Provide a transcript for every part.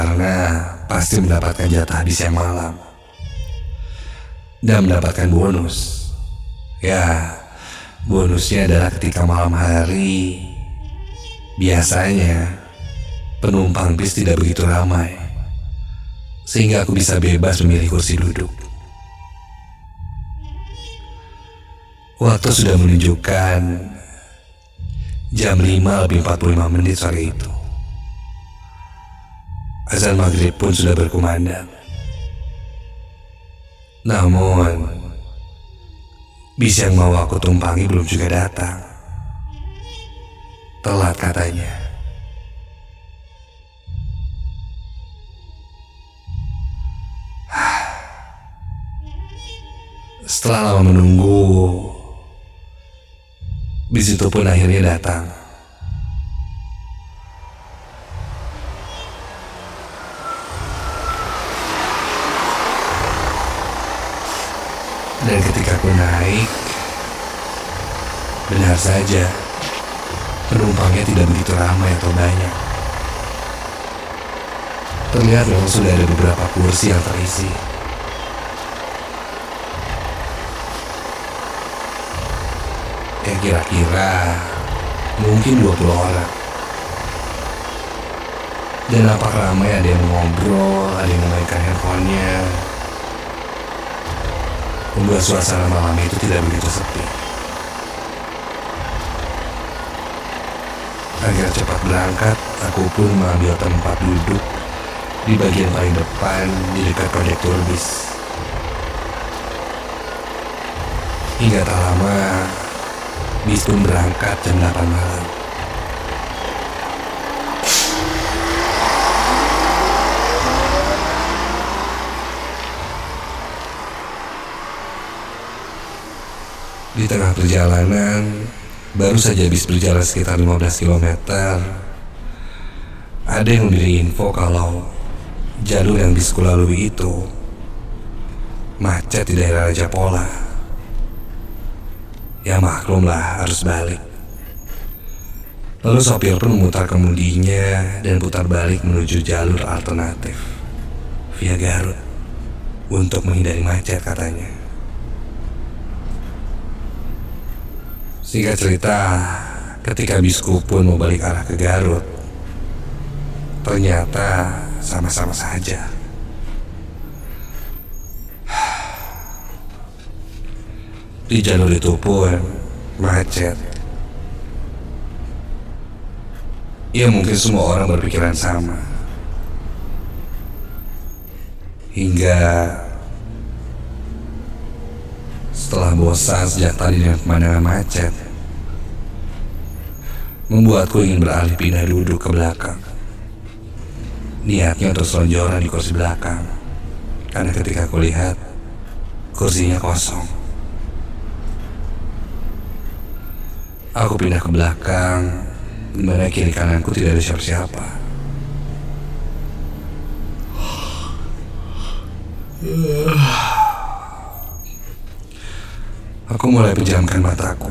karena pasti mendapatkan jatah di siang malam dan mendapatkan bonus. Ya, bonusnya adalah ketika malam hari biasanya penumpang bis tidak begitu ramai, sehingga aku bisa bebas memilih kursi duduk. Waktu sudah menunjukkan jam 5:45 sore itu. Azan maghrib pun sudah berkumandang. Namun, bis yang mau aku tumpangi belum juga datang. Telat katanya. Setelah lama menunggu, bis itu pun akhirnya datang. Dan ketika aku naik, benar saja penumpangnya tidak begitu ramai atau banyak. Terlihat memang sudah ada beberapa kursi yang terisi. Ya kira-kira mungkin 20 orang. Dan nampak ramai, ada yang ngobrol, ada yang memainkan handphonenya, membuat suasana malam itu tidak begitu sepi. Agar cepat berangkat, aku pun mengambil tempat duduk di bagian paling depan di dekat proyektor bis. Hingga tak lama, bis pun berangkat jam 8 malam. Di tengah perjalanan, baru saja bis berjalan sekitar 15 km, ada yang memberi info kalau jalur yang bisku lalui itu macet di daerah Raja Pola. Ya maklumlah, harus balik. Lalu sopir pun memutar kemudinya dan putar balik menuju jalur alternatif via Garut untuk menghindari macet katanya. Singkat cerita, ketika bisku pun mau balik arah ke Garut, ternyata sama-sama saja. Di jalur itu pun macet. Ya mungkin semua orang berpikiran sama. Hingga setelah bosan sejak tadi dengan pemandangan macet, membuatku ingin beralih pindah duduk ke belakang. Niatnya untuk selonjoran di kursi belakang, karena ketika aku lihat kursinya kosong. Aku pindah ke belakang, di mana kiri kananku tidak ada siapa-siapa. Aku mulai pejamkan mataku,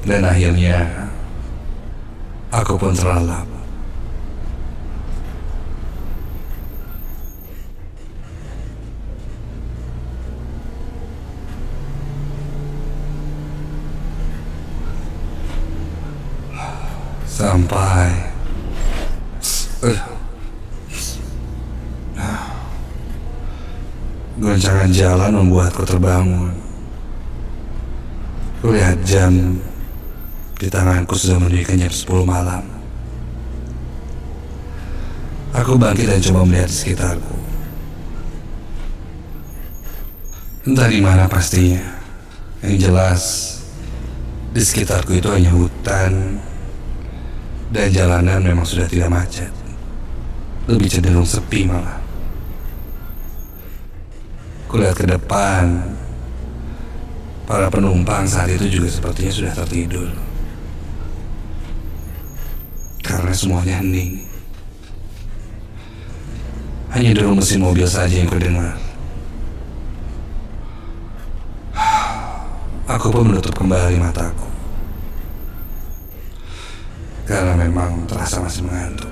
dan akhirnya aku pun terlelap. Sampai goncangan jalan membuatku terbangun. Kulihat jam di tanganku sudah menunjukkan jam 10 malam. Aku bangkit dan coba melihat di sekitarku. Entah di mana pastinya. Yang jelas di sekitarku itu hanya hutan, dan jalanan memang sudah tidak macet. Lebih cenderung sepi malah. Kulihat ke depan, para penumpang saat itu juga sepertinya sudah tertidur, karena semuanya hening. Hanya deru mesin mobil saja yang kudengar. Aku pun menutup kembali mataku, karena memang terasa masih mengantuk.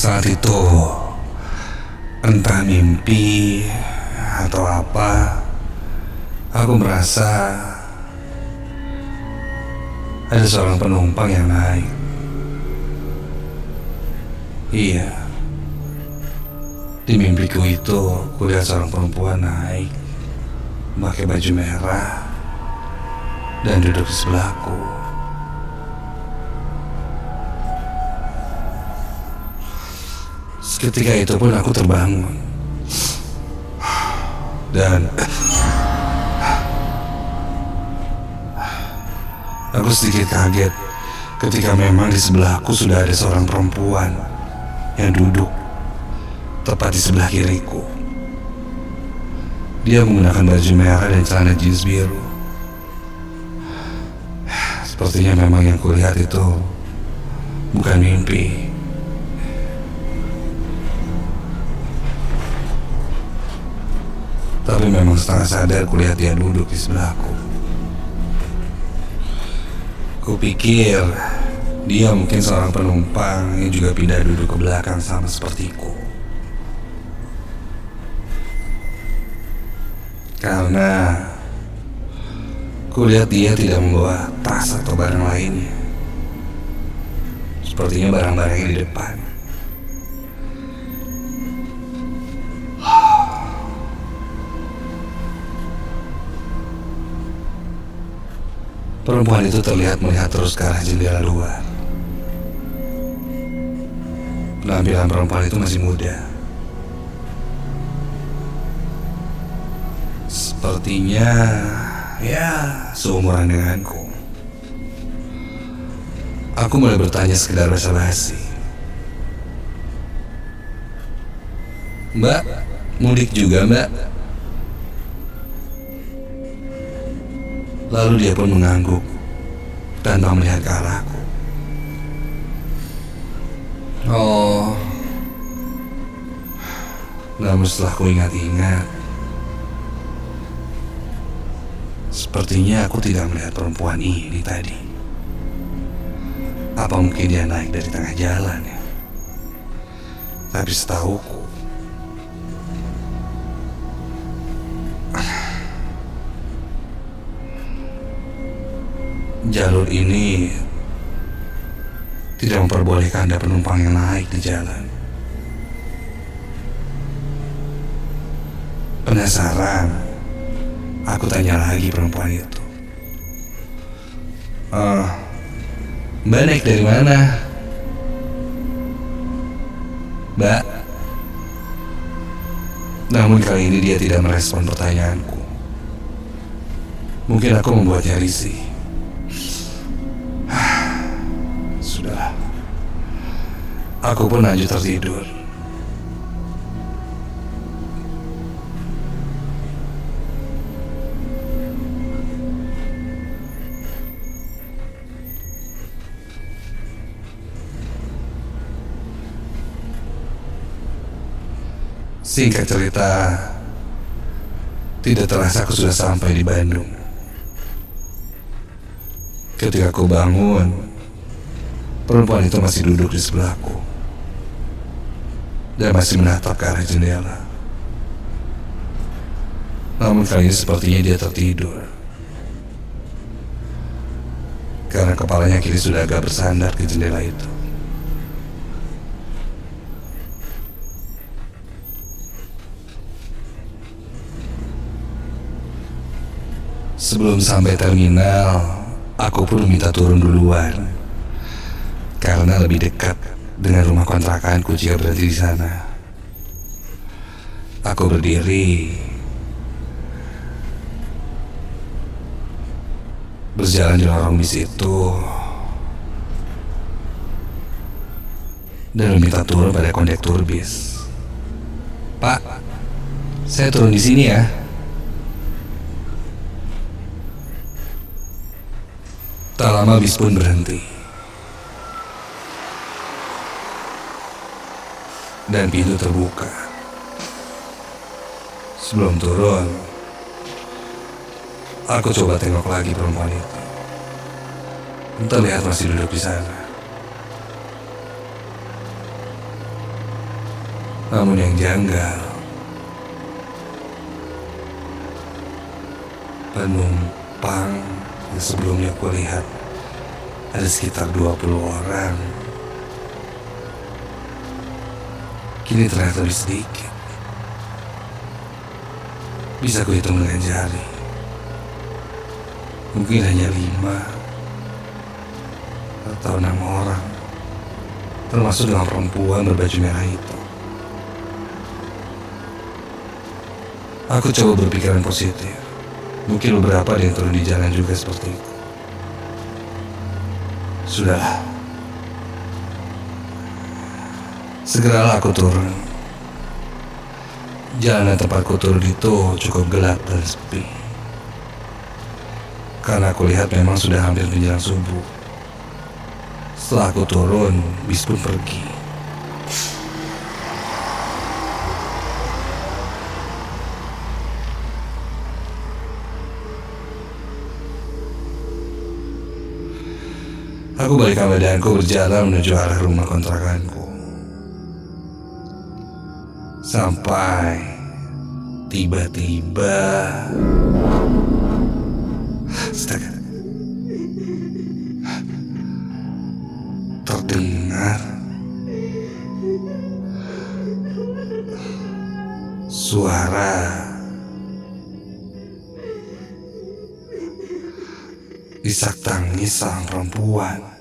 Saat itu, entah mimpi atau apa, aku merasa ada seorang penumpang yang naik. Iya, di mimpiku itu kulihat seorang perempuan naik, pakai baju merah, dan duduk di sebelahku. Seketika itu pun aku terbangun. Dan aku sedikit kaget ketika memang di sebelahku sudah ada seorang perempuan yang duduk tepat di sebelah kiriku. Dia menggunakan baju merah dan celana jeans biru. Sepertinya memang yang kulihat itu bukan mimpi. Tapi memang setengah sadar kulihat dia duduk di sebelahku. Kupikir dia mungkin seorang penumpang yang juga pindah duduk ke belakang sama sepertiku. Karena kulihat dia tidak membawa tas atau barang lainnya. Sepertinya barang-barangnya di depan. Perempuan itu terlihat melihat terus ke arah jendela luar. Penampilan perempuan itu masih muda. Sepertinya ya seumuran denganku. Aku mulai bertanya sekedar basa-basi. Mbak, mudik juga mbak? Lalu dia pun mengangguk tanpa melihat ke arahku. Oh, namun setelah ku ingat-ingat, sepertinya aku tidak melihat perempuan ini tadi. Apa mungkin dia naik dari tengah jalan ya? Tapi setahuku, jalur ini tidak memperbolehkan ada penumpang yang naik di jalan. Penasaran, aku tanya lagi perempuan itu. Mbak naik dari mana? Mbak. Namun kali ini dia tidak merespon pertanyaanku. Mungkin aku membuatnya risih. Sudahlah. Aku pun lanjut tertidur. Singkat cerita, tidak terasa aku sudah sampai di Bandung. Ketika aku bangun, perempuan itu masih duduk di sebelahku dan masih menatap ke arah jendela. Namun kali ini sepertinya dia tertidur, karena kepalanya kini sudah agak bersandar ke jendela itu. Sebelum sampai terminal, aku pun minta turun duluan karena lebih dekat dengan rumah kontrakanku jika berhenti di sana. Aku berdiri, berjalan di lorong bis itu, dan meminta turun pada kondektur bis. Pak, saya turun di sini ya. Tak lama bis pun berhenti. Dan pintu terbuka. Sebelum turun, aku coba tengok lagi perempuan itu. Terlihat masih duduk di sana. Namun yang janggal, penumpang yang sebelumnya aku lihat ada sekitar 20 orang, kini ternyata lebih sedikit. Bisa aku hitung dengan jari. Mungkin hanya 5 atau 6 orang, termasuk dengan perempuan berbaju merah itu. Aku coba berpikiran positif. Mungkin beberapa ada yang turun di jalan juga seperti itu. Sudahlah. Segeralah aku turun. Jalanan tempatku turun itu cukup gelap dan sepi. Karena aku lihat memang sudah hampir menjelang subuh. Setelah aku turun, bis pun pergi. Aku balikan badanku berjalan menuju arah rumah kontrakanku. Sampai tiba-tiba astaga, terdengar suara isak tangis sang perempuan.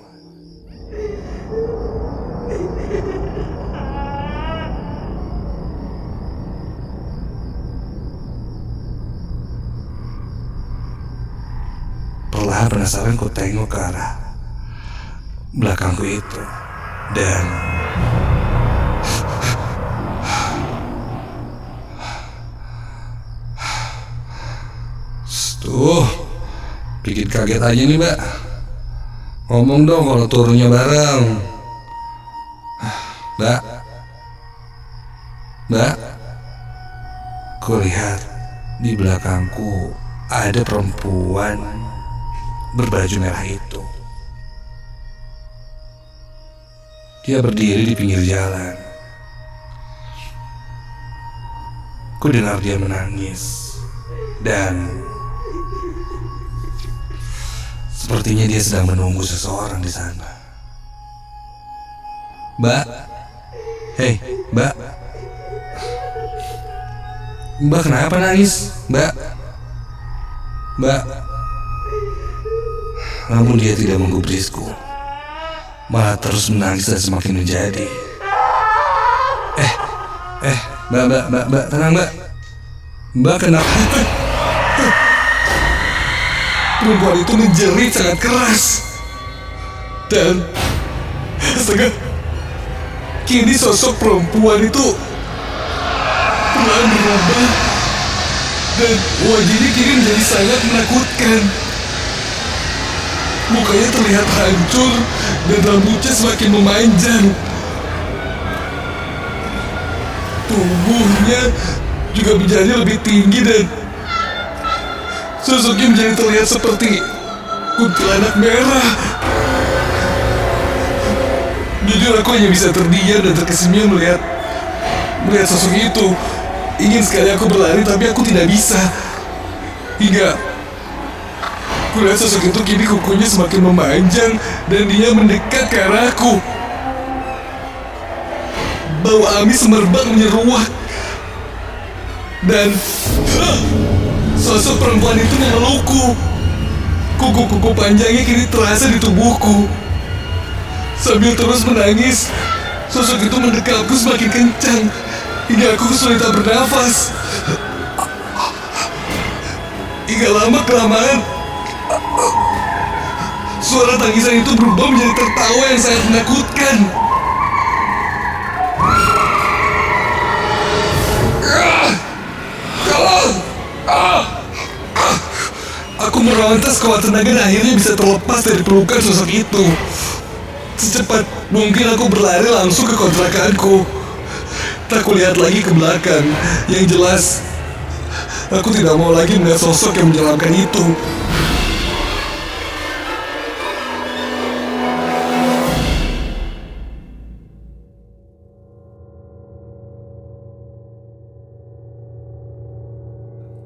Perlahan penasaran ku tengok ke arah belakangku itu, dan tuh bikin kaget aja nih, Mbak. Ngomong dong kalau turunnya bareng. Mbak, Mbak, kulihat di belakangku ada perempuan berbaju merah itu. Dia berdiri di pinggir jalan. Ku dengar dia menangis, dan sepertinya dia sedang menunggu seseorang di sana. Mbak, hei, Mbak. Mbak kenapa nangis, Mbak? Mbak. Namun dia tidak menggubrisku, malah terus menangis dan semakin menjadi. Mbak, tenang, Mbak. Mbak kenapa? Perempuan itu menjerit sangat keras. Dan astaga, kini sosok perempuan itu perlahan berubah, dan wajahnya kini menjadi sangat menakutkan. Mukanya terlihat hancur dan rambutnya semakin memanjang. Tubuhnya juga menjadi lebih tinggi, dan sosoknya menjadi terlihat seperti kuntilanak merah. Jujur aku hanya bisa terdiam dan terkesima melihat sosok itu. Ingin sekali aku berlari, tapi aku tidak bisa. Hingga kulihat sosok itu kini kukunya semakin memanjang dan dia mendekat ke arahku. Bau amis semerbak menyeruak, dan sosok perempuan itu memelukku. Kuku-kuku panjangnya kini terasa di tubuhku. Sambil terus menangis, sosok itu mendekapku semakin kencang hingga aku kesulitan bernafas. Hingga lama-kelamaan suara tangisan itu berubah menjadi tertawa yang sangat menakutkan. Aku meronta sekuat tenaga dan akhirnya bisa terlepas dari pelukan sosok itu. Secepat mungkin aku berlari langsung ke kontrakanku. Tak kulihat lagi ke belakang. Yang jelas, aku tidak mau lagi melihat sosok yang menyeramkan itu.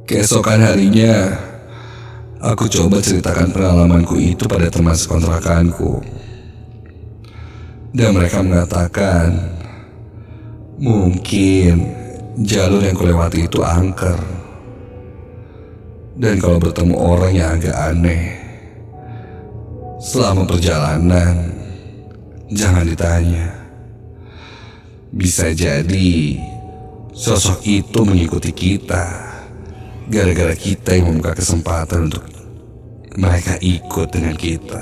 Keesokan harinya, aku coba ceritakan pengalamanku itu pada teman sekontrakanku. Dan mereka mengatakan, mungkin jalur yang kulewati itu angker. Dan kalau bertemu orang yang agak aneh, selama perjalanan, jangan ditanya. Bisa jadi sosok itu mengikuti kita gara-gara kita yang membuka kesempatan untuk mereka ikut dengan kita.